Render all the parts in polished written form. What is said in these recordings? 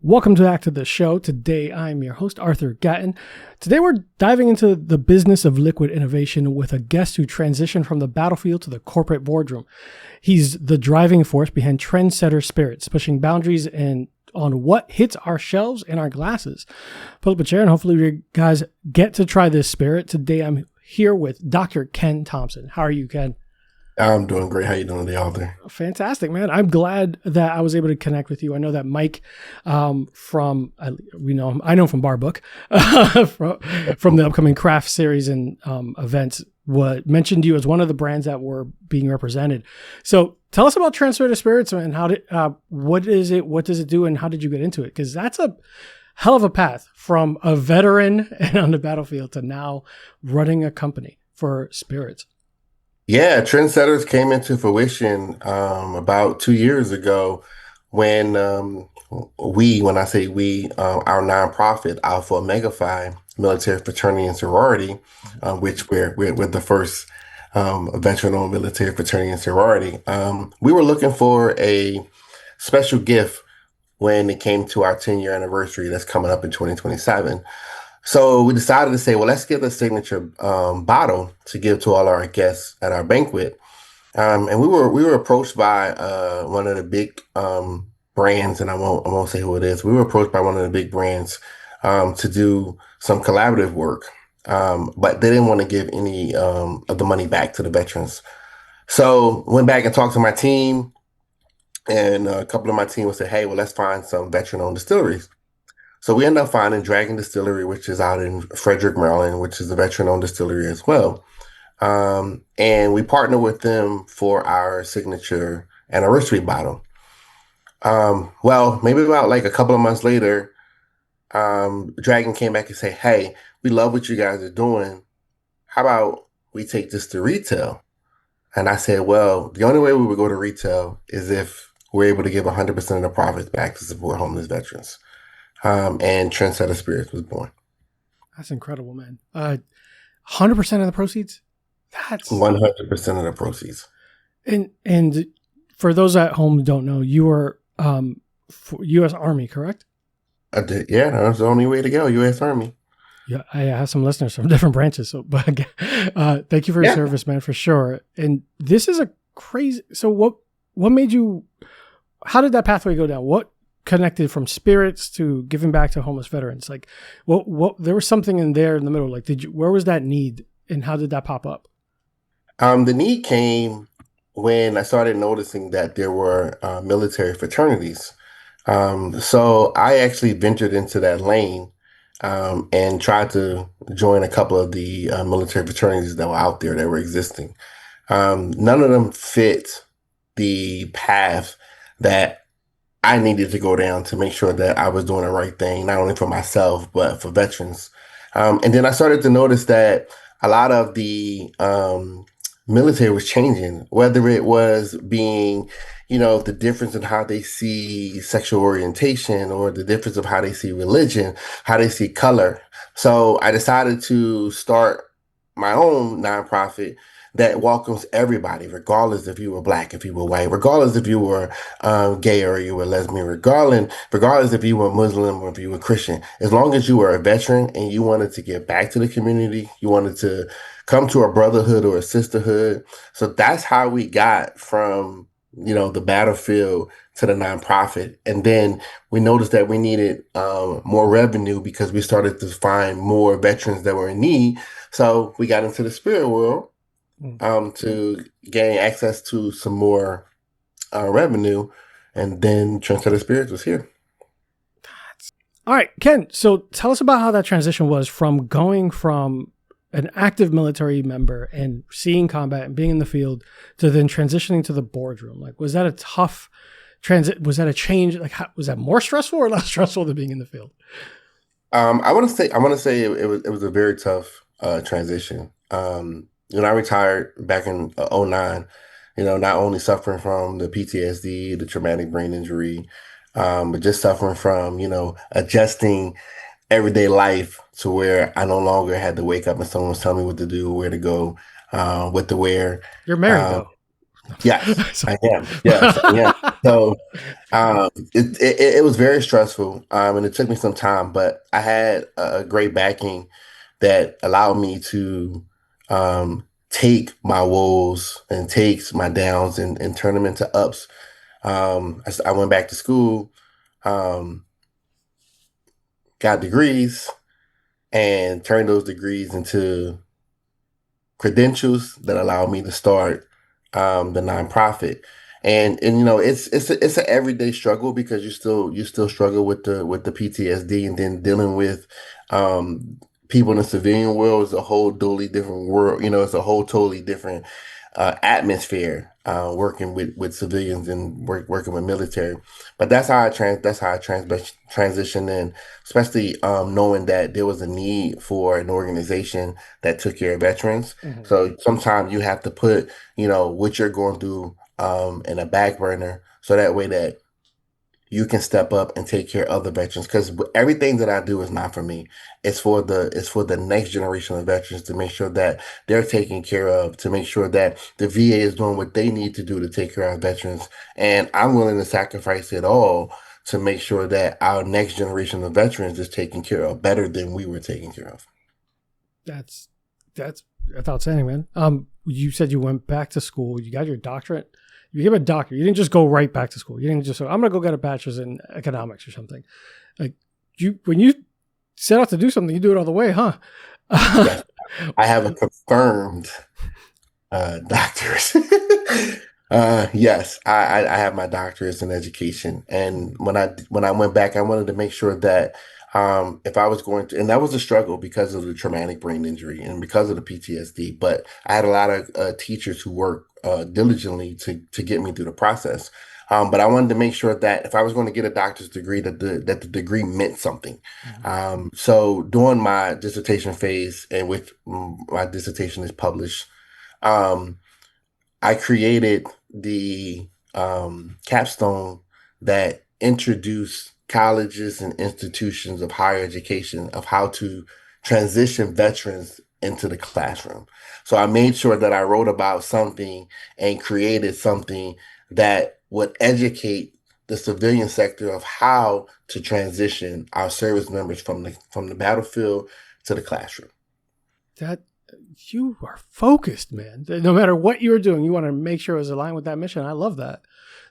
Welcome back to the show. Today, I'm your host, Arthur Gatton. Today, we're diving into the business of liquid innovation with a guest who transitioned from the battlefield to the corporate boardroom. He's the driving force behind Trendsetter Spirits, pushing boundaries and on what hits our shelves and our glasses. Pull up a chair and hopefully you guys get to try this spirit. Today, I'm here with Dr. Ken Thompson. How are you, Ken? I'm doing great. How you doing today, Arthur? Fantastic, man. I'm glad that I was able to connect with you. I know that Mike I know from Bar Book from the upcoming craft series and events mentioned you as one of the brands that were being represented. So tell us about Trendsetter Spirits and what is it, what does it do, and how did you get into it? Because that's a hell of a path from a veteran and on the battlefield to now running a company for spirits. Yeah, Trendsetters came into fruition about 2 years ago when our nonprofit, Alpha Omega Phi Military Fraternity and Sorority, which we're the first veteran-owned military fraternity and sorority. We were looking for a special gift when it came to our 10-year anniversary that's coming up in 2027. So we decided to say, well, let's get a signature bottle to give to all our guests at our banquet. And we were approached by one of the big brands, and I won't say who it is. We were approached by one of the big brands to do some collaborative work, but they didn't want to give any of the money back to the veterans. So went back and talked to my team, and a couple of my team would say, hey, well, let's find some veteran-owned distilleries. So we ended up finding Dragon Distillery, which is out in Frederick, Maryland, which is a veteran-owned distillery as well. And we partnered with them for our signature anniversary bottle. Well, maybe about like a couple of months later, Dragon came back and said, hey, we love what you guys are doing. How about we take this to retail? And I said, well, the only way we would go to retail is if we're able to give 100% of the profits back to support homeless veterans. And Trendsetter Spirits was born. That's incredible, man. 100% of the proceeds? That's 100% of the proceeds. And for those at home who don't know, you are U.S. Army, correct? I did, yeah, that's the only way to go, U.S. Army. Yeah, I have some listeners from different branches. So, but thank you for your service, man, for sure. And this is a crazy. So, what made you? How did that pathway go down? What connected from spirits to giving back to homeless veterans? Like, what there was something in there in the middle. Like, where was that need, and how did that pop up? The need came when I started noticing that there were military fraternities. So I actually ventured into that lane and tried to join a couple of the military fraternities that were out there that were existing. None of them fit the path that I needed to go down to make sure that I was doing the right thing, not only for myself, but for veterans. And then I started to notice that a lot of the military was changing, whether it was being, the difference in how they see sexual orientation or the difference of how they see religion, how they see color. So I decided to start my own nonprofit that welcomes everybody, regardless if you were Black, if you were white, regardless if you were gay or you were lesbian, regardless if you were Muslim or if you were Christian. As long as you were a veteran and you wanted to give back to the community, you wanted to come to a brotherhood or a sisterhood. So that's how we got from, the battlefield to the nonprofit. And then we noticed that we needed more revenue because we started to find more veterans that were in need. So we got into the spirit world to gain access to some more revenue, and then Trendsetter Spirits was here. All right, Ken, so tell us about how that transition was from going from an active military member and seeing combat and being in the field to then transitioning to the boardroom. Like, was that a tough transit? Was that a change? Like, was that more stressful or less stressful than being in the field? I want to say it was a very tough transition. I retired back in 2009, not only suffering from the PTSD, the traumatic brain injury, but just suffering from, adjusting everyday life to where I no longer had to wake up and someone was telling me what to do, where to go, what to wear. You're married though. Yes, So- I am. Yes, I am. So it was very stressful, and it took me some time, but I had a great backing that allowed me to take my woes and take my downs and turn them into ups. I went back to school, um, got degrees, and turned those degrees into credentials that allow me to start the nonprofit. And you know it's an everyday struggle because you still struggle with the PTSD, and then dealing with um, people in the civilian world is a whole totally different world. You know, it's a whole totally different atmosphere working with civilians and working with military. But that's how I transitioned in, especially knowing that there was a need for an organization that took care of veterans. Mhm. So sometimes you have to put, you know, what you're going through in a back burner, so that way that you can step up and take care of the veterans. Because everything that I do is not for me. It's for the next generation of veterans, to make sure that they're taken care of, to make sure that the VA is doing what they need to do to take care of veterans. And I'm willing to sacrifice it all to make sure that our next generation of veterans is taken care of better than we were taken care of. That's that's outstanding, man. You said you went back to school. You got your doctorate. You became a doctor. You didn't just go right back to school. You didn't just say, "I'm gonna go get a bachelor's in economics or something." Like when you set out to do something, you do it all the way, huh? Yes, I have a confirmed doctorate. Yes, I have my doctorates in education, and when I went back, I wanted to make sure that if I was going to, and that was a struggle because of the traumatic brain injury and because of the PTSD. But I had a lot of teachers who worked diligently to get me through the process. But I wanted to make sure that if I was going to get a doctor's degree, that the degree meant something. Mhm. So during my dissertation phase, in which my dissertation is published, um, I created the capstone that introduced colleges and institutions of higher education of how to transition veterans into the classroom. So I made sure that I wrote about something and created something that would educate the civilian sector of how to transition our service members from the battlefield to the classroom. That you are focused, man. No matter what you were doing, you want to make sure it was aligned with that mission. I love that.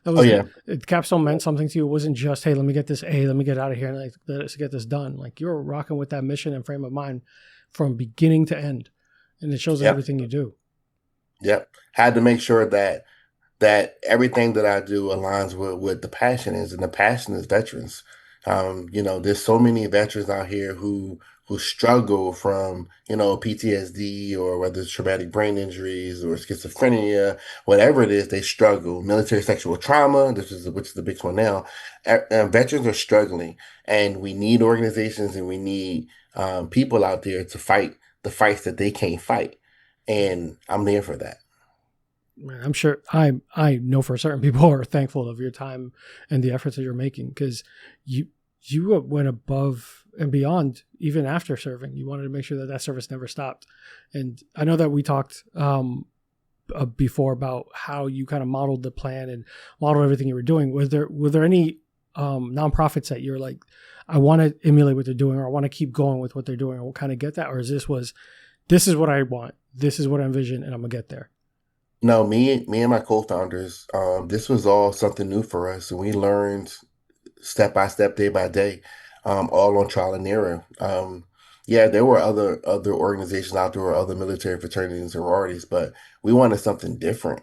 That Oh was yeah, capstone meant something to you. It wasn't just, hey, let me get this A, let me get out of here, and like, let's get this done. Like you're rocking with that mission and frame of mind from beginning to end, and it shows in yep, everything you do. yep. Had to make sure that everything that I do aligns with what the passion is, and the passion is veterans. You know, there's so many veterans out here who struggle from, you know, PTSD, or whether it's traumatic brain injuries or schizophrenia, whatever it is, they struggle. Military sexual trauma, which is the big one now. Veterans are struggling, and we need organizations, and we need people out there to fight the fights that they can't fight, and I'm there for that. Man, I'm sure I know for certain people are thankful of your time and the efforts that you're making because you you went above and beyond even after serving. You wanted to make sure that that service never stopped. And I know that we talked before about how you kind of modeled the plan and modeled everything you were doing. Were there any nonprofits that you're like, I want to emulate what they're doing, or I want to keep going with what they're doing, or we'll kind of get that, or this is what I want, this is what I envision, and I'm gonna get there. No, me and my co-founders, this was all something new for us, and we learned step by step, day by day, all on trial and error. Yeah, there were other organizations out there, or other military fraternities and sororities, but we wanted something different.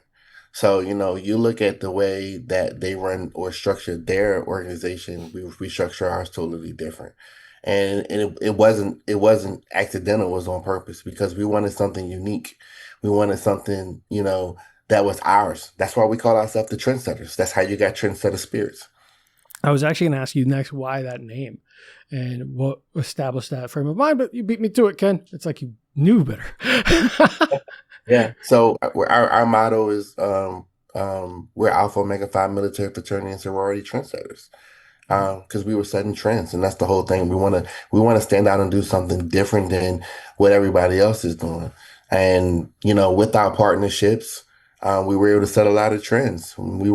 So, you know, you look at the way that they run or structure their organization, we structure ours totally different. And it wasn't accidental, it was on purpose, because we wanted something unique. We wanted something, you know, that was ours. That's why we call ourselves the Trendsetters. That's how you got Trendsetter Spirits. I was actually going to ask you next why that name and what established that frame of mind, but you beat me to it, Ken. It's like you knew better. Yeah. So our motto is we're Alpha Omega Phi military fraternity and sorority trendsetters. Because we were setting trends, and that's the whole thing. We want to stand out and do something different than what everybody else is doing. And you know, with our partnerships, we were able to set a lot of trends. We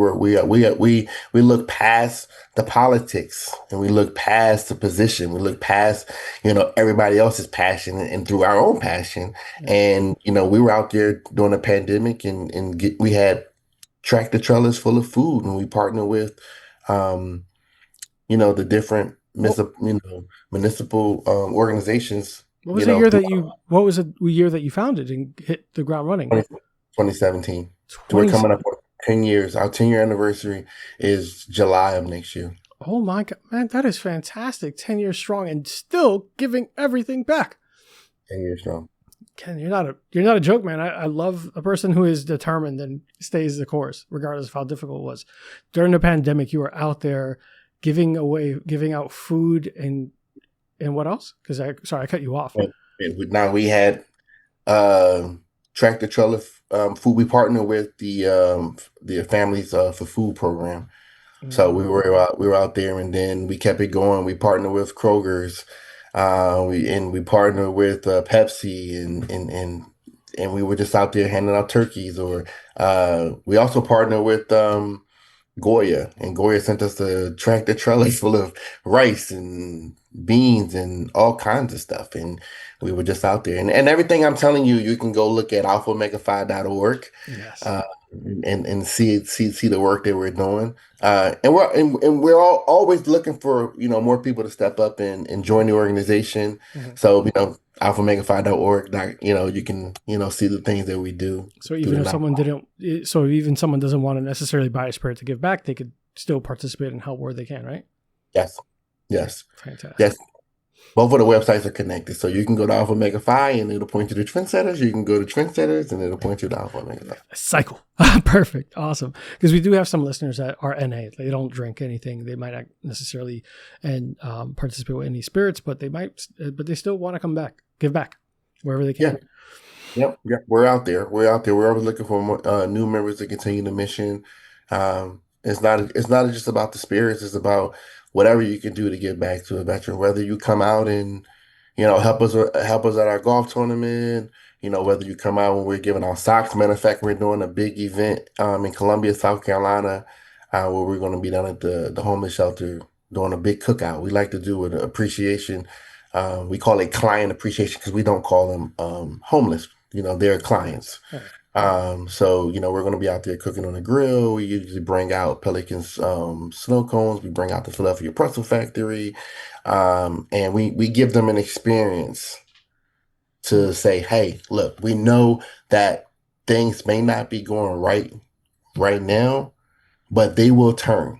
look past the politics, and we look past the position. We look past, everybody else's passion, and through our own passion. And we were out there during the pandemic, we had tractor trailers full of food, and we partnered with, the different municipal organizations. What was the year what was the year that you founded and hit the ground running? 2017. We're coming up on 10 years. Our 10-year anniversary is July of next year. Oh my God, man, that is fantastic. 10 years strong and still giving everything back. 10 years strong. Ken, you're not a joke, man. I love a person who is determined and stays the course, regardless of how difficult it was. During the pandemic, you were out there giving out food and what else? Sorry, I cut you off. Now we had tractor trailer food. We partnered with the Families for Food program. Mm-hmm. So we were out there, and then we kept it going. We partnered with Kroger's. We partnered with Pepsi, and we were just out there handing out turkeys. Or we also partnered with Goya, and Goya sent us a tractor trailer full of rice and beans and all kinds of stuff, and we were just out there. And everything I'm telling you, you can go look at alphaomega5.org. Yes. And see the work that we're doing. And we're all always looking for more people to step up and join the organization. Mm-hmm. So alphaomega5.org, you can see the things that we do. So even if someone doesn't want to necessarily buy a spirit to give back, they could still participate and help where they can, right? Yes. Fantastic. Yes. Both of the websites are connected. So you can go to Alpha Omega Phi and it'll point you to Trendsetters. You can go to Trendsetters and it'll point you to Alpha Omega Phi. Cycle. Perfect. Awesome. Because we do have some listeners that are NA. They don't drink anything. They might not necessarily participate with any spirits, but they still want to come back, give back wherever they can. Yeah. Yep. We're out there. We're always looking for more, new members to continue the mission. It's not just about the spirits. It's about whatever you can do to give back to a veteran, whether you come out and, help us at our golf tournament, whether you come out when we're giving out socks. Matter of fact, we're doing a big event in Columbia, South Carolina, where we're going to be down at the homeless shelter doing a big cookout. We like to do an appreciation. We call it client appreciation because we don't call them homeless. They're clients. Right. So, we're going to be out there cooking on the grill. We usually bring out Pelican's snow cones. We bring out the Philadelphia Pretzel Factory. And we give them an experience to say, hey, look, we know that things may not be going right now, but they will turn.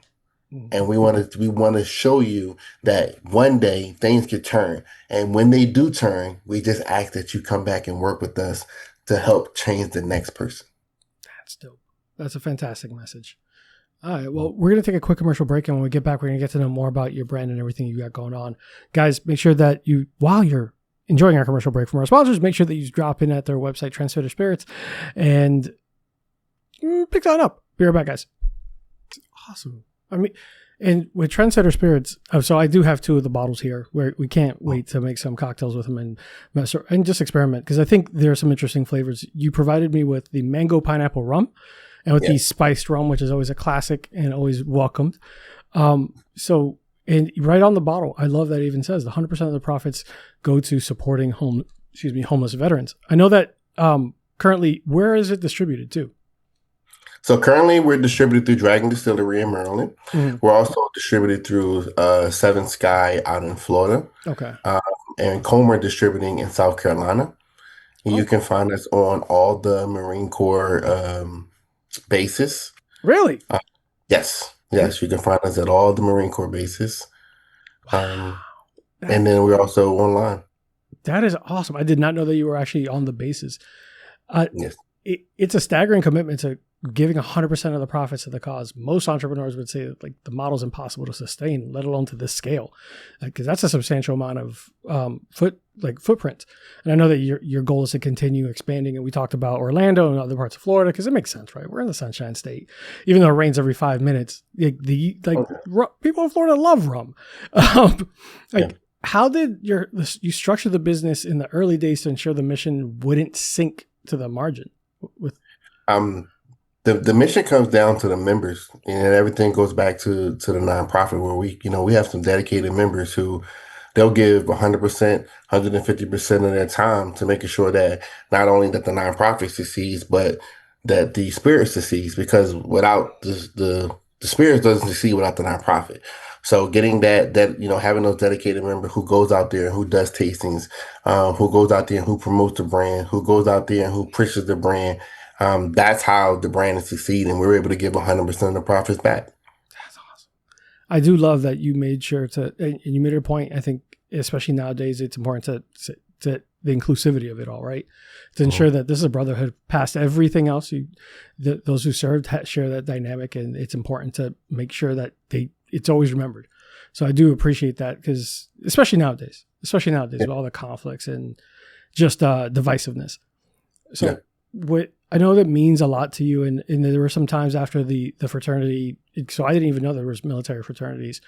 And we want to show you that one day things could turn. And when they do turn, we just ask that you come back and work with us to help change the next person. That's dope. That's a fantastic message. All right. Well, we're going to take a quick commercial break. And when we get back, we're going to get to know more about your brand and everything you got going on. Guys, make sure that while you're enjoying our commercial break from our sponsors, make sure that you drop in at their website, Trendsetter Spirits, and pick that up. Be right back, guys. It's awesome. And with Trendsetter Spirits, so I do have 2 of the bottles here where we can't wait to make some cocktails with them and just experiment, because I think there are some interesting flavors. You provided me with the mango pineapple rum and with the spiced rum, which is always a classic and always welcomed. And right on the bottle, I love that it even says 100% of the profits go to supporting homeless veterans. I know that currently, where is it distributed to? So currently we're distributed through Dragon Distillery in Maryland. Mm-hmm. We're also distributed through Seven Sky out in Florida. Okay. And Comer Distributing in South Carolina. And you can find us on all the Marine Corps bases. Really? Yes. You can find us at all the Marine Corps bases. And then we're also online. That is awesome. I did not know that you were actually on the bases. Yes. It's a staggering commitment to giving 100% of the profits to the cause. Most entrepreneurs would say that the model's impossible to sustain, let alone to this scale, because that's a substantial amount of footprint. And I know that your goal is to continue expanding. And we talked about Orlando and other parts of Florida because it makes sense, right? We're in the Sunshine State, even though it rains every 5 minutes. People in Florida love rum. How did you structure the business in the early days to ensure the mission wouldn't sink to the margin? the mission comes down to the members, and everything goes back to the nonprofit where we have some dedicated members who they'll give 100%, 150% of their time to making sure that not only that the nonprofit succeeds, but that the spirit succeeds. Because without the spirit doesn't succeed without the nonprofit. So getting having those dedicated members who goes out there, who does tastings, who goes out there and who promotes the brand, who goes out there and who pushes the brand. That's how the brand is succeeding. We're able to give 100% of the profits back. That's awesome. I do love that you made sure to, and you made a point. I think, especially nowadays, it's important to the inclusivity of it all, right? To ensure that this is a brotherhood past everything else. Those who served share that dynamic, and it's important to make sure that it's always remembered. So I do appreciate that, because especially nowadays with all the conflicts and just divisiveness. So what I know that means a lot to you, and there were some times after the fraternity, so I didn't even know there was military fraternities.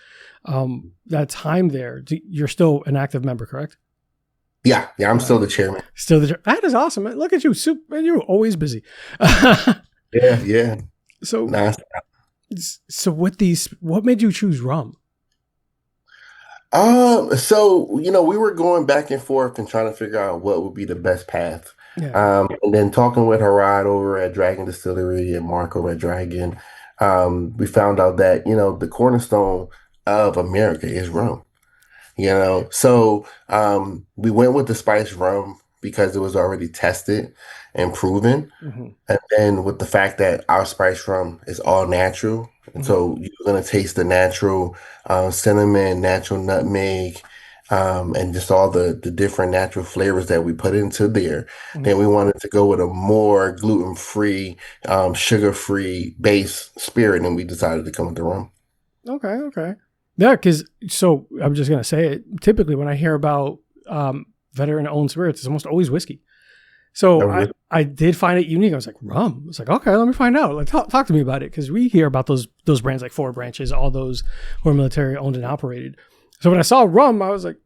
That time there, you're still an active member, correct? Yeah, I'm still the chairman. That is awesome. Look at you, and you're always busy. Yeah. So, nice. What made you choose rum? So we were going back and forth and trying to figure out what would be the best path. Yeah. And then talking with Harad over at Dragon Distillery and Mark over at Dragon, we found out that the cornerstone of America is rum. So we went with the spiced rum because it was already tested and proven. Mm-hmm. And then with the fact that our spiced rum is all natural. And so you're going to taste the natural cinnamon, natural nutmeg, and just all the different natural flavors that we put into there. Mm-hmm. Then we wanted to go with a more gluten-free, sugar-free base spirit, and we decided to come with the rum. Okay. Yeah, because I'm just gonna say it. Typically, when I hear about veteran-owned spirits, it's almost always whiskey. So I did find it unique. I was like, rum. I was like, okay, let me find out. Like, talk to me about it, because we hear about those brands like Four Branches, all those who are military-owned and operated. So when I saw rum, I was like,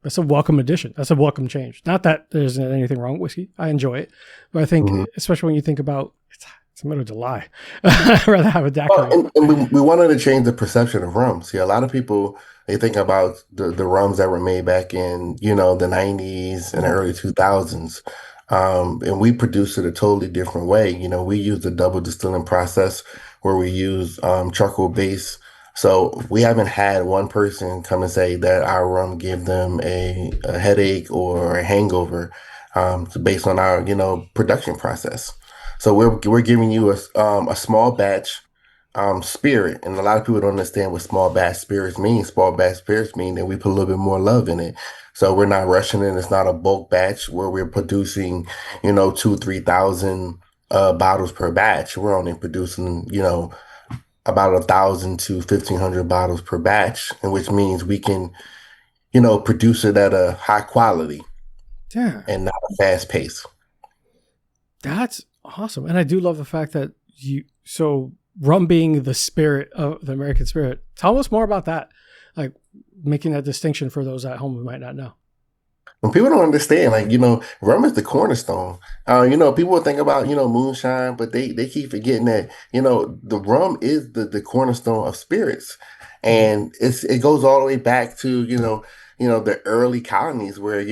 that's a welcome addition. That's a welcome change. Not that there's anything wrong with whiskey. I enjoy it, but I think, especially when you think about it's the middle of July. I'd rather have a daiquiri. And we wanted to change the perception of rum. See, a lot of people, they think about the rums that were made back in, the 90s and early 2000s. And we produced it a totally different way. We used a double distilling process where we use charcoal base. So we haven't had one person come and say that our rum gave them a headache or a hangover based on our, production process. So we're giving you a small batch spirit, and a lot of people don't understand what small batch spirits mean. Small batch spirits mean that we put a little bit more love in it. So we're not rushing it. It's not a bulk batch where we're producing, 2,000-3,000 bottles per batch. We're only producing, about 1,000 to 1,500 bottles per batch, and which means we can, produce it at a high quality, and not a fast pace. That's awesome. And I do love the fact that rum being the spirit of the American spirit. Tell us more about that. Like making that distinction for those at home who might not know. When people don't understand, rum is the cornerstone. People think about, moonshine, but they keep forgetting that, the rum is the cornerstone of spirits. And it goes all the way back to, the early colonies where,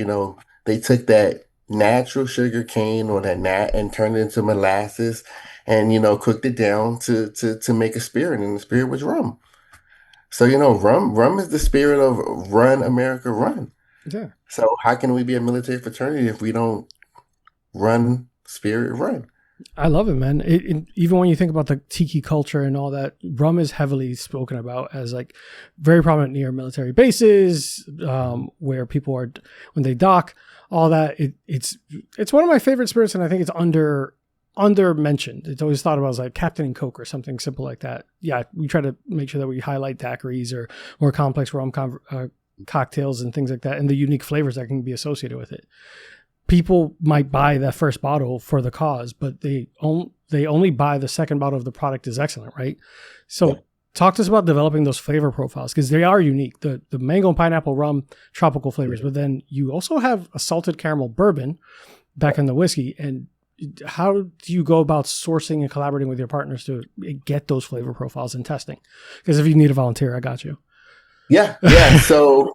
they took that natural sugar cane or that and turned it into molasses and cooked it down to make a spirit, and the spirit was rum. So rum is the spirit of run America, run. Yeah. So how can we be a military fraternity if we don't run spirit, run? I love it, man. Even when you think about the tiki culture and all that, rum is heavily spoken about as like very prominent near military bases, where people are when they dock. All that it's one of my favorite spirits, and I think it's under mentioned. It's always thought about as like Captain and Coke or something simple like that. Yeah, we try to make sure that we highlight daiquiris or more complex rum cocktails and things like that, and the unique flavors that can be associated with it. People might buy that first bottle for the cause, but they only buy the second bottle if the product is excellent, right? So talk to us about developing those flavor profiles, because they are unique. The mango and pineapple rum, tropical flavors, but then you also have a salted caramel bourbon back in the whiskey, and how do you go about sourcing and collaborating with your partners to get those flavor profiles and testing? Because if you need a volunteer, I got you. Yeah. So,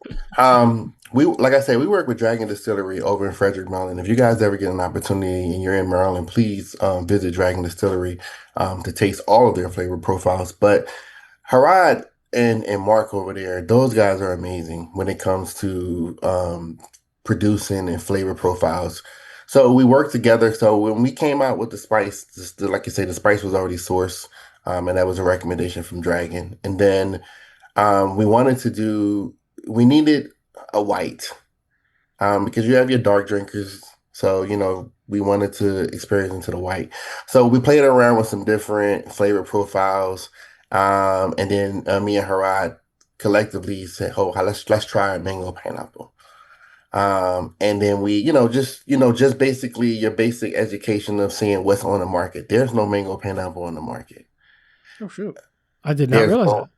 we like I said, we work with Dragon Distillery over in Frederick, Maryland. If you guys ever get an opportunity and you're in Maryland, please visit Dragon Distillery to taste all of their flavor profiles. But Harad and Mark over there, those guys are amazing when it comes to producing and flavor profiles. So we work together. So when we came out with the spice, just like you say, the spice was already sourced, and that was a recommendation from Dragon. And then we wanted to do, we needed a white because you have your dark drinkers. So, we wanted to experience into the white. So we played around with some different flavor profiles. And then me and Harad collectively said, oh, let's try a mango pineapple. And then we, just basically your basic education of seeing what's on the market. There's no mango pineapple on the market. Oh, shoot. I did not There's realize no, that.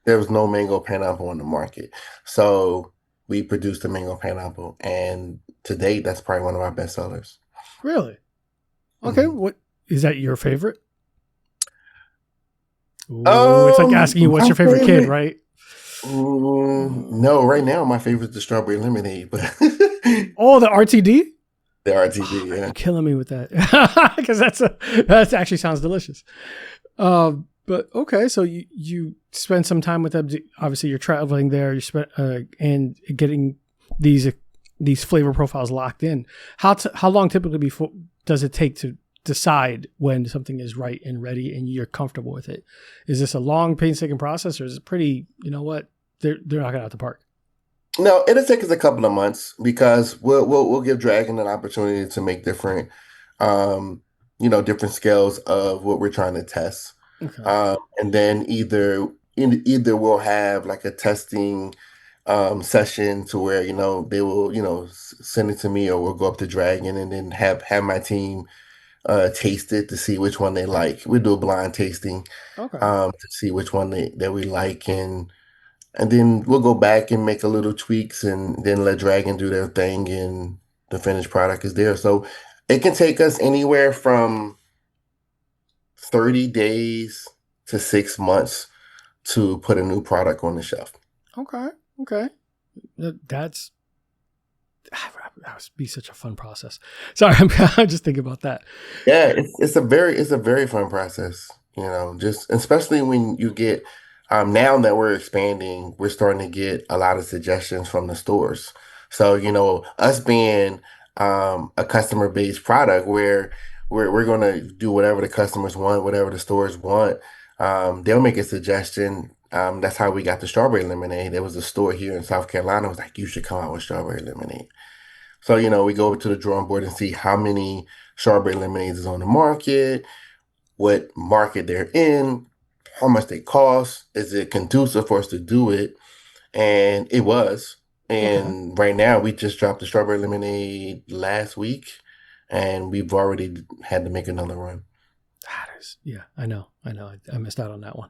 there was no mango pineapple on the market. So we produced a mango pineapple. And to date, that's probably one of our best sellers. Really? Okay. Mhm. What is that your favorite? Ooh, it's like asking you what's My your favorite kid, favorite. right? No, right now my favorite is the strawberry lemonade, but Oh, the RTD? the RTD, Oh, yeah. you're killing me with that because that actually sounds delicious. But okay, so you spend some time with them. Obviously, you're traveling there. You spent and getting these flavor profiles locked in. How long typically before does it take to decide when something is right and ready and you're comfortable with it? Is this a long, painstaking process, or is it pretty? You know what? They're knocking out the park. No, it'll take us a couple of months because we'll give Dragon an opportunity to make different, um, different scales of what we're trying to test. Okay. And then either we'll have like a testing session to where they will send it to me, or we'll go up to Dragon and then have my team taste it to see which one they like. We do a blind tasting Okay. to see which one that we like, and then we'll go back and make a little tweaks and then let Dragon do their thing, and the finished product is there. So it can take us anywhere from 30 days to 6 months to put a new product on the shelf. Okay. Okay. That's that would be such a fun process. Sorry, I'm just thinking about that. Yeah, it's a very fun process, just especially when you get now that we're expanding, we're starting to get a lot of suggestions from the stores. So, us being a customer-based product where we're gonna do whatever the customers want, whatever the stores want. They'll make a suggestion. That's how we got the strawberry lemonade. There was a store here in South Carolina was like, you should come out with strawberry lemonade. So, we go over to the drawing board and see how many strawberry lemonades is on the market, what market they're in, how much they cost, is it conducive for us to do it? And it was. Okay. And right now, we just dropped the strawberry lemonade last week, and we've already had to make another run. That is, yeah, I know. I missed out on that one.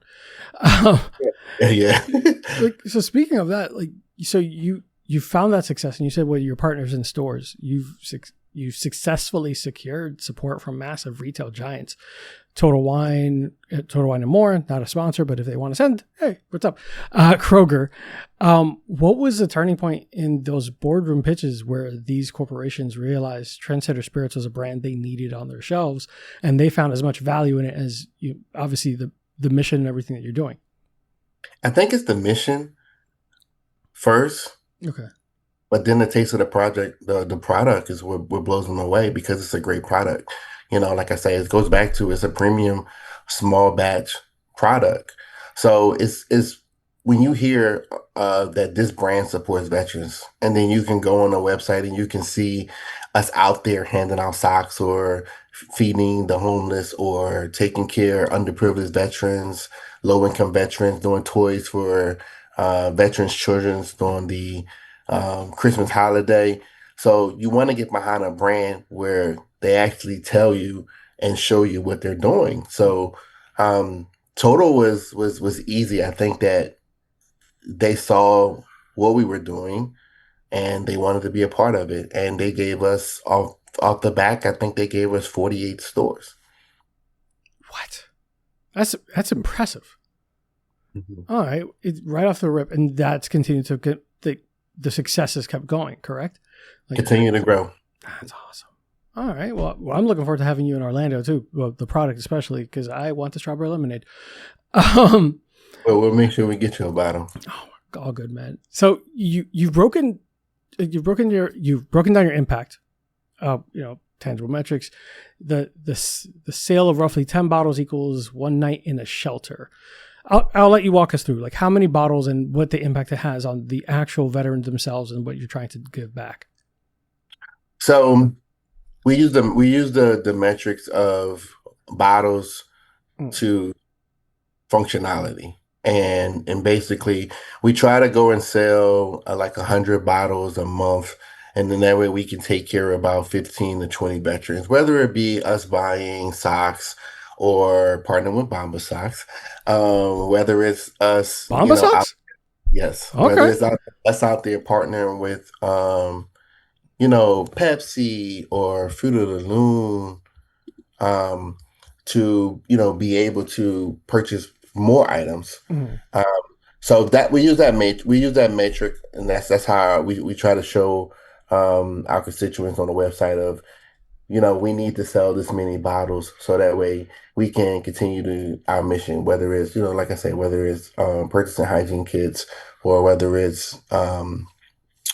Yeah. So speaking of that, so you found that success, and you said, well, your partners in stores, you've successfully secured support from massive retail giants. Total Wine and More, not a sponsor, but if they want to send, hey, what's up? Kroger. What was the turning point in those boardroom pitches where these corporations realized Trendsetter Spirits was a brand they needed on their shelves, and they found as much value in it as obviously the mission and everything that you're doing? I think it's the mission first. Okay. But then the taste of the project, the product is what blows them away because it's a great product. Like I say, it goes back to it's a premium small batch product. So it's when you hear that this brand supports veterans, and then you can go on the website and you can see us out there handing out socks or feeding the homeless or taking care of underprivileged veterans, low income veterans, doing toys for veterans' children's during the Christmas holiday. So you want to get behind a brand where they actually tell you and show you what they're doing. So Total was easy. I think that they saw what we were doing and they wanted to be a part of it. And they gave us off the back, I think they gave us 48 stores. What? That's impressive. Mm-hmm. All right, right off the rip, and that's continued to get the success has kept going. Correct? Like, Continue to grow. That's awesome. All right. Well, I'm looking forward to having you in Orlando too. Well, the product especially because I want the strawberry lemonade. Well, we'll make sure we get you a bottle. Oh, all good, man. So you've broken down your impact. Tangible metrics. The sale of roughly 10 bottles equals one night in a shelter. I'll let you walk us through like how many bottles and what the impact it has on the actual veterans themselves and what you're trying to give back. So we use the metrics of bottles to functionality. And basically we try to go and sell like 100 bottles a month. And then that way we can take care of about 15 to 20 veterans, whether it be us buying socks or partnering with Bomba Socks, whether it's us, Bomba Socks? Yes. Okay. Whether it's us out there partnering with, Pepsi or Fruit of the Loom, to, be able to purchase more items. Mm-hmm. So that we use that metric, and that's how we try to show our constituents on the website of, we need to sell this many bottles so that way we can continue to our mission, whether it's, like I say, whether it's purchasing hygiene kits or whether it's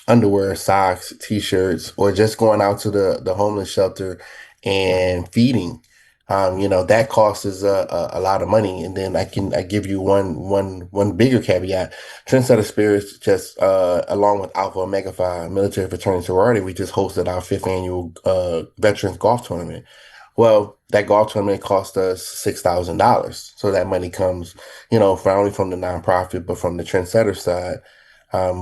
underwear, socks, t-shirts, or just going out to the homeless shelter and feeding. That costs us a lot of money. And then I give you one bigger caveat. Trendsetter Spirits just along with Alpha Omega Phi Military Fraternity Sorority, we just hosted our 5th annual Veterans Golf Tournament. Well, that golf tournament cost us $6,000. So that money comes, not only from the nonprofit, but from the Trendsetter side,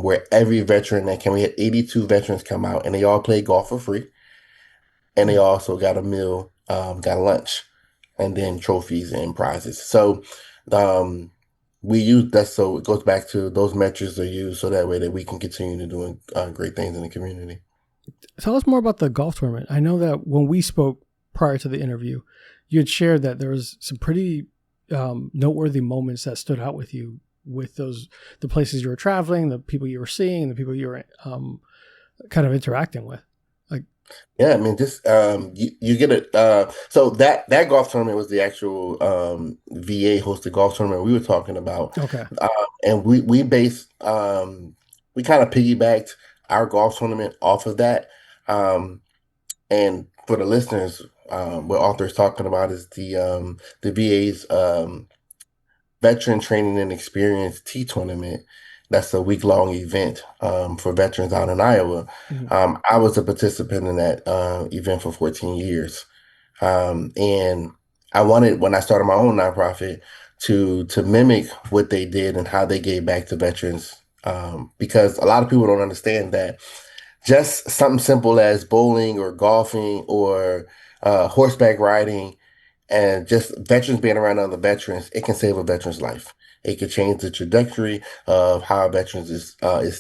where every veteran we had 82 veterans come out and they all played golf for free. And they also got a meal, got a lunch, and then trophies and prizes. So we use that. So it goes back to those metrics are used so that way that we can continue to do great things in the community. Tell us more about the golf tournament. I know that when we spoke prior to the interview, you had shared that there was some pretty noteworthy moments that stood out with you with the places you were traveling, the people you were seeing, and the people you were kind of interacting with. Yeah, I mean, just you get it. So that golf tournament was the actual VA hosted golf tournament we were talking about. Okay, and we based we kind of piggybacked our golf tournament off of that. And for the listeners, what Arthur is talking about is the VA's Veteran Training and Experience Tea Tournament. That's a week-long event for veterans out in Iowa. Mm-hmm. I was a participant in that event for 14 years. And I wanted, when I started my own nonprofit, to mimic what they did and how they gave back to veterans. Because a lot of people don't understand that just something simple as bowling or golfing or horseback riding and just veterans being around other veterans, it can save a veteran's life. It could change the trajectory of how a veteran is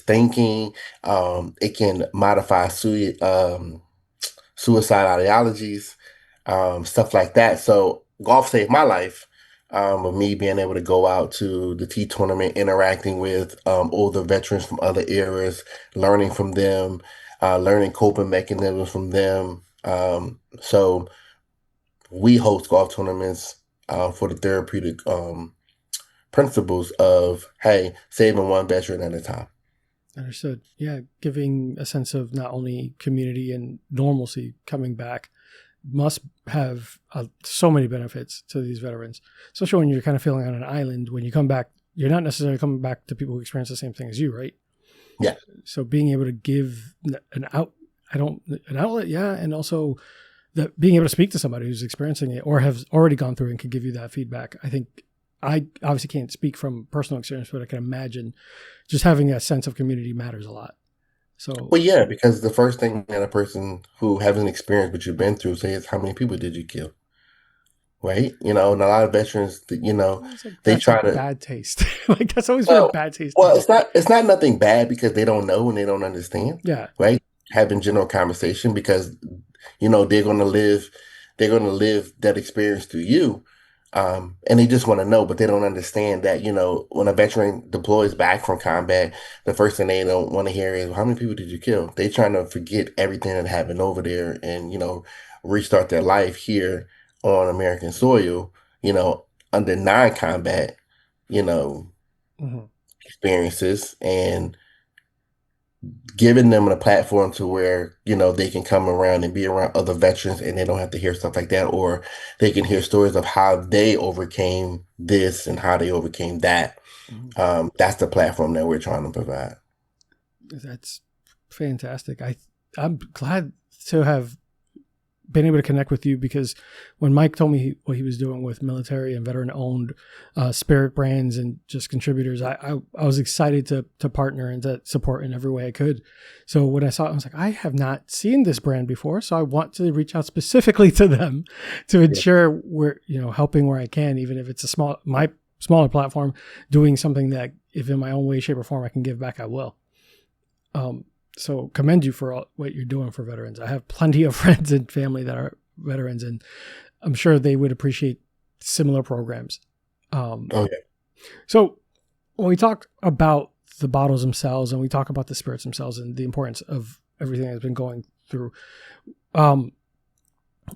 thinking. It can modify suicide ideologies, stuff like that. So golf saved my life, of me being able to go out to the tea tournament, interacting with older veterans from other eras, learning from them, learning coping mechanisms from them. So we host golf tournaments for the therapeutic principles of, hey, saving one veteran at a time. Understood. Yeah, giving a sense of not only community and normalcy coming back must have so many benefits to these veterans, especially when you're kind of feeling on an island. When you come back, you're not necessarily coming back to people who experience the same thing as you, right? Yeah. So being able to give an outlet, yeah, and also that being able to speak to somebody who's experiencing it or has already gone through and can give you that feedback, I think. I obviously can't speak from personal experience, but I can imagine just having that sense of community matters a lot. So, well, yeah, because the first thing that a person who hasn't experienced what you've been through says, how many people did you kill? Right? And a lot of veterans, they try to bad taste. Like that's always been a bad taste. Well, it's not nothing bad because they don't know and they don't understand. Yeah. Right? Having general conversation because they're gonna live that experience through you. And they just want to know, but they don't understand that, when a veteran deploys back from combat, the first thing they don't want to hear is, how many people did you kill? They trying to forget everything that happened over there and, restart their life here on American soil, under non-combat, you know, Mm-hmm. experiences, and giving them a platform to where, they can come around and be around other veterans and they don't have to hear stuff like that, or they can hear stories of how they overcame this and how they overcame that. Mm-hmm. That's the platform that we're trying to provide. That's fantastic. I'm glad to have been able to connect with you, because when Mike told me what he was doing with military and veteran owned spirit brands and just contributors, I was excited to partner and to support in every way I could. So when I saw it, I was like, I have not seen this brand before, so I want to reach out specifically to them to ensure we're, helping where I can, even if it's my smaller platform, doing something that if in my own way, shape, or form I can give back, I will. So commend you for what you're doing for veterans. I have plenty of friends and family that are veterans, and I'm sure they would appreciate similar programs. Okay. So when we talk about the bottles themselves and we talk about the spirits themselves and the importance of everything that's been going through,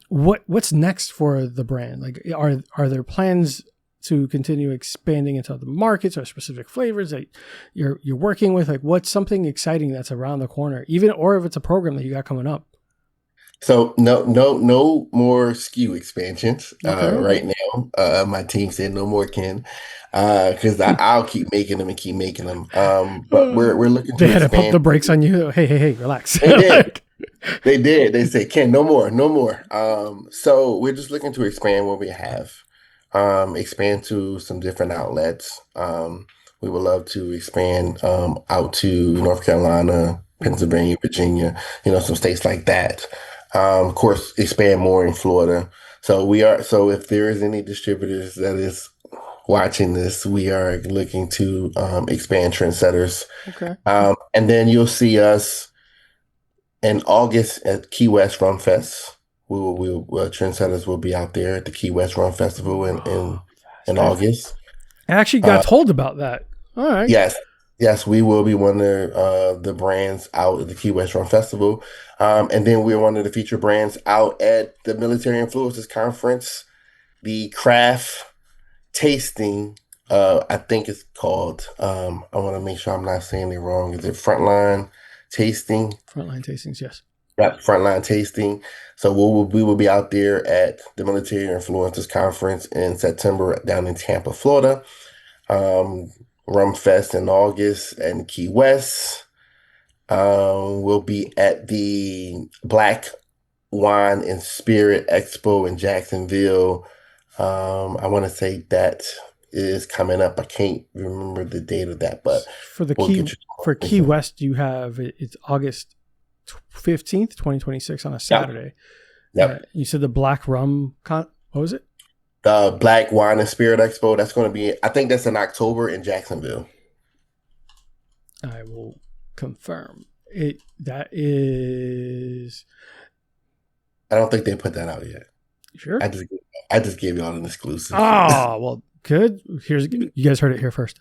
what's next for the brand? Like, are there plans to continue expanding into other markets or specific flavors that you're working with? Like, what's something exciting that's around the corner, even, or if it's a program that you got coming up? So no more SKU expansions right now. My team said no more, Ken, because I'll keep making them and keep making them. But we're looking They to had to pump expand. the brakes on you. Hey, relax. They did. They did. They said, Ken, no more, no more. So we're just looking to expand what we have, expand to some different outlets. We would love to expand out to North Carolina, Pennsylvania, Virginia, some states like that. Of course, expand more in Florida. So if there is any distributors that is watching this, we are looking to expand Trendsetters. Okay. And then you'll see us in August at Key West Rum Fest. Trendsetters will be out there at the Key West Rum Festival in August. I actually got told about that. All right. Yes, we will be one of the brands out at the Key West Rum Festival. And then we're one of the featured brands out at the Military Influencers Conference, the craft tasting. I think it's called, I want to make sure I'm not saying it wrong. Is it Frontline Tasting? Frontline Tastings, yes. Right, Frontline Tasting. So we will be out there at the Military Influencers Conference in September down in Tampa, Florida. Rum Fest in August and Key West. We'll be at the Black Wine and Spirit Expo in Jacksonville. I want to say that is coming up. I can't remember the date of that, but for Key West, you have it's August 15th, 2026 on a Saturday. Yep. You said the Black Rum what was it? The Black Wine and Spirit Expo. That's going to be, I think that's in October in Jacksonville. I will confirm it. That is. I don't think they put that out yet. Sure. I just gave y'all an exclusive. Oh, well, good. You guys heard it here first.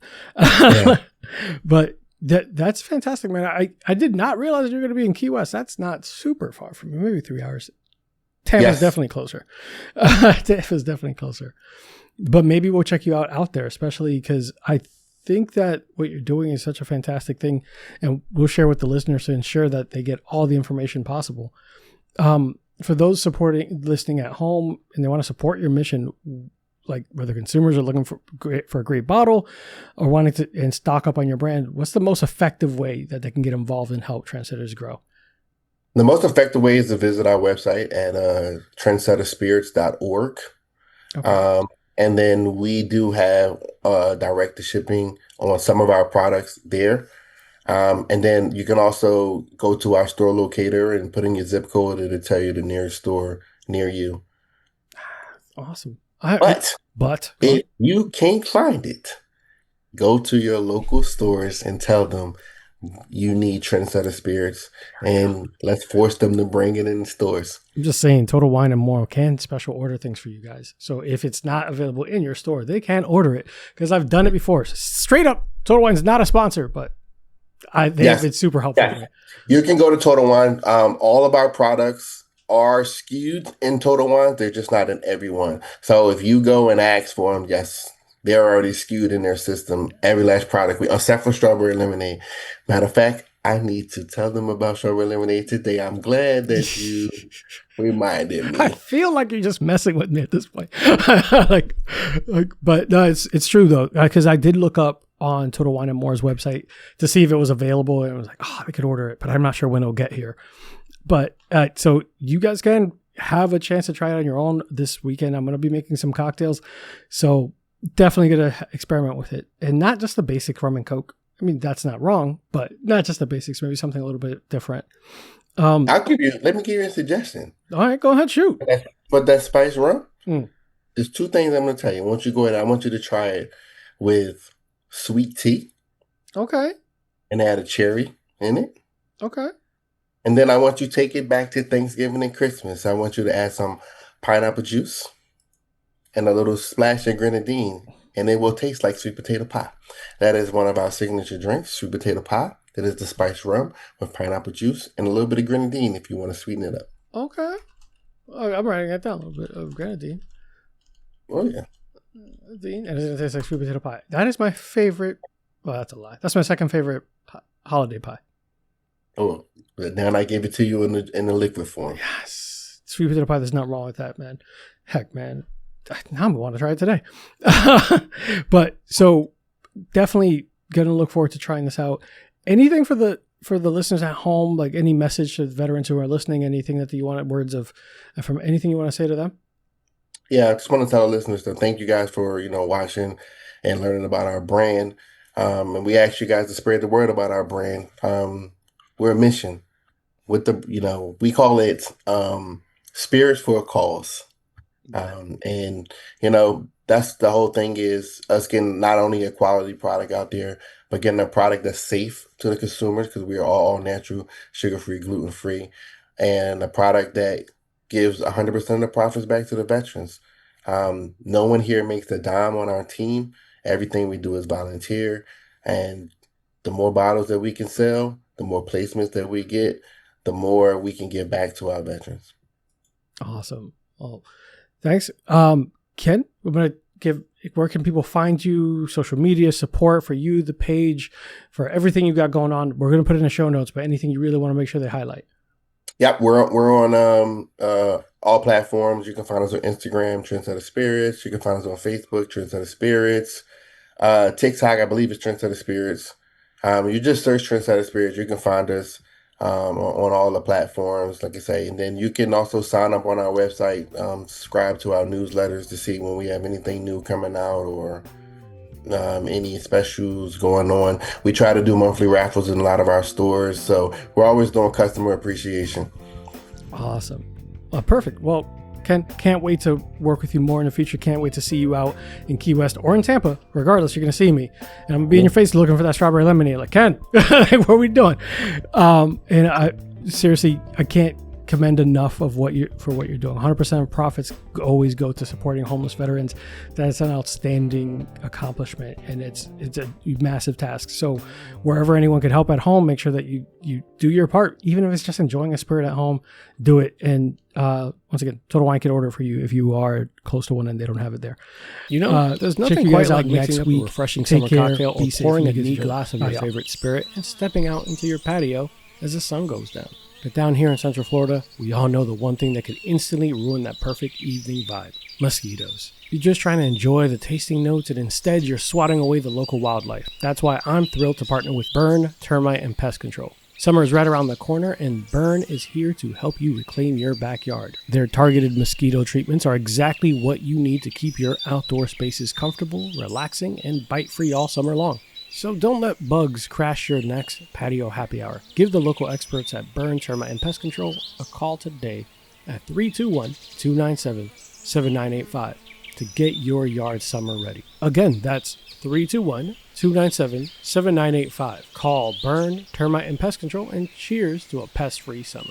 But that's fantastic, man. I did not realize you're going to be in Key West. That's not super far from me. Maybe 3 hours. Tampa's definitely closer. Tampa's definitely closer. But maybe we'll check you out there, especially because I think that what you're doing is such a fantastic thing, and we'll share with the listeners to ensure that they get all the information possible. For those listening at home and they want to support your mission, like whether consumers are looking for a great bottle or wanting to and stock up on your brand, what's the most effective way that they can get involved and help Trendsetters grow? The most effective way is to visit our website at trendsetterspirits.org. Okay. And then we do have direct to shipping on some of our products there. And then you can also go to our store locator and put in your zip code. It'll tell you the nearest store near you. Awesome. But if you can't find it, go to your local stores and tell them you need Trendsetter Spirits, and let's force them to bring it in the stores. I'm just saying, Total Wine and More can special order things for you guys. So if it's not available in your store, they can order it, because I've done it before. Straight up, Total Wine's not a sponsor, but they have been super helpful for me. You can go to Total Wine. All of our products are skewed in Total Wine. They're just not in every one. So if you go and ask for them, yes, they're already skewed in their system. Every last product, except for strawberry lemonade. Matter of fact, I need to tell them about strawberry lemonade today. I'm glad that you reminded me. I feel like you're just messing with me at this point. But no, it's true though, because I did look up on Total Wine and More's website to see if it was available, and I was like, I could order it, but I'm not sure when it'll get here. But so you guys can have a chance to try it on your own this weekend. I'm going to be making some cocktails, so definitely going to experiment with it, and not just the basic rum and coke. I mean, that's not wrong, but not just the basics. Maybe something a little bit different. Let me give you a suggestion. All right, go ahead, shoot. But that spice rum, there's two things I'm going to tell you. Once you go ahead, I want you to try it with sweet tea. Okay. And add a cherry in it. Okay. And then I want you to take it back to Thanksgiving and Christmas. I want you to add some pineapple juice and a little splash of grenadine, and it will taste like sweet potato pie. That is one of our signature drinks, sweet potato pie. That is the spiced rum with pineapple juice and a little bit of grenadine if you want to sweeten it up. Okay. I'm writing that down, a little bit of grenadine. Oh, yeah. And it tastes like sweet potato pie. That is my favorite. Well, that's a lie. That's my second favorite holiday pie. Oh, but now I gave it to you in the liquid form. Yes. Sweet potato pie, there's nothing wrong with that, man. Heck, man. Now I'm going to want to try it today. But so definitely going to look forward to trying this out. Anything for the listeners at home, like any message to the veterans who are listening, anything that you want, words of, from anything you want to say to them? Yeah, I just want to tell our listeners to thank you guys for, watching and learning about our brand. And we ask you guys to spread the word about our brand. We're a mission with we call it Spirits for a Cause. And that's the whole thing, is us getting not only a quality product out there, but getting a product that's safe to the consumers, because we are all natural, sugar-free, gluten-free, and a product that gives 100% of the profits back to the veterans. No one here makes a dime on our team. Everything we do is volunteer, and the more bottles that we can sell, the more placements that we get, the more we can give back to our veterans. Awesome. Well, thanks. Ken, we're going to where can people find you, social media, support for you, the page, for everything you got going on? We're going to put it in the show notes, but anything you really want to make sure they highlight. Yep, we're on all platforms. You can find us on Instagram, Trendsetter Spirits. You can find us on Facebook, Trendsetter Spirits. TikTok, I believe, is Trendsetter Spirits. You just search Trendsetter Spirits. You can find us on all the platforms, like I say. And then you can also sign up on our website, subscribe to our newsletters to see when we have anything new coming out, or any specials going on. We try to do monthly raffles in a lot of our stores, so we're always doing customer appreciation. Awesome. Perfect. Well, Ken, can't wait to work with you more in the future. Can't wait to see you out in Key West or in Tampa. Regardless, you're going to see me. And I'm going to be in your face looking for that strawberry lemonade. Like, Ken, what are we doing? And I seriously, I can't commend enough of what you're doing. 100% of profits always go to supporting homeless veterans. That's an outstanding accomplishment, and it's a massive task. So wherever anyone can help at home, make sure that you do your part, even if it's just enjoying a spirit at home. Do it. And once again, Total Wine can order for you if you are close to one and they don't have it there. There's nothing quite like mixing up a refreshing summer cocktail or pouring a neat glass of your favorite spirit and stepping out into your patio as the sun goes down. But down here in Central Florida, we all know the one thing that could instantly ruin that perfect evening vibe: mosquitoes. You're just trying to enjoy the tasting notes, and instead you're swatting away the local wildlife. That's why I'm thrilled to partner with Burn, Termite, and Pest Control. Summer is right around the corner, and Burn is here to help you reclaim your backyard. Their targeted mosquito treatments are exactly what you need to keep your outdoor spaces comfortable, relaxing, and bite-free all summer long. So don't let bugs crash your next patio happy hour. Give the local experts at Burn, Termite, and Pest Control a call today at 321-297-7985. to get your yard summer ready. Again, that's 321-297-7985. Call Burn Termite and Pest Control, and cheers to a pest-free summer.